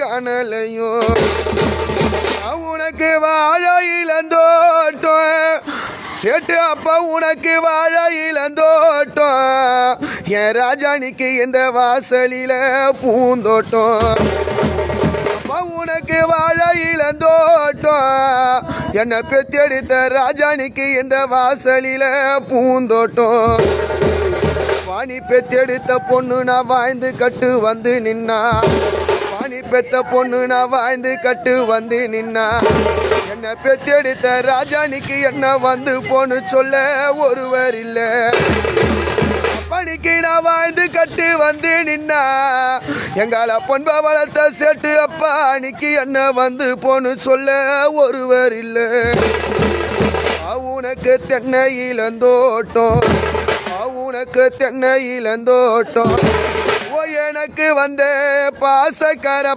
காணலையும் உனக்கு வாழ இளந்தோட்டம் சேட்டு அப்பா உனக்கு வாழ இளந்தோட்டம் என் ராஜானிக்கு இந்த வாசலில் பூந்தோட்டம் அப்பா உனக்கு வாழ இளந்தோட்டம் என்னை பெத்தெடுத்த ராஜானிக்கு இந்த வாசலில் பூந்தோட்டம் பாணி பெத்தெடுத்த பொண்ணு நான் வாழ்ந்து கட்டு வந்து நின்னா பாணி பெத்த பொண்ணு நான் வாழ்ந்து கட்டு வந்து நின்னா என்னை பெத்தெடுத்த ராஜானிக்கு என்ன வந்து பொண்ணு சொல்ல ஒருவர் இல்லை பணிக்கு நான் வாழ்ந்து கட்டு வந்து நின்னா எங்கால பொன்ப வளர்த்த சேட்டு அப்பா அன்னைக்கு என்ன வந்து பொண்ணு சொல்ல ஒருவர் இல்லை உனக்கு தென்னை இளந்தோட்டம் உனக்கு தென்னை இளந்தோட்டம் எனக்கு வந்த பாசக்கர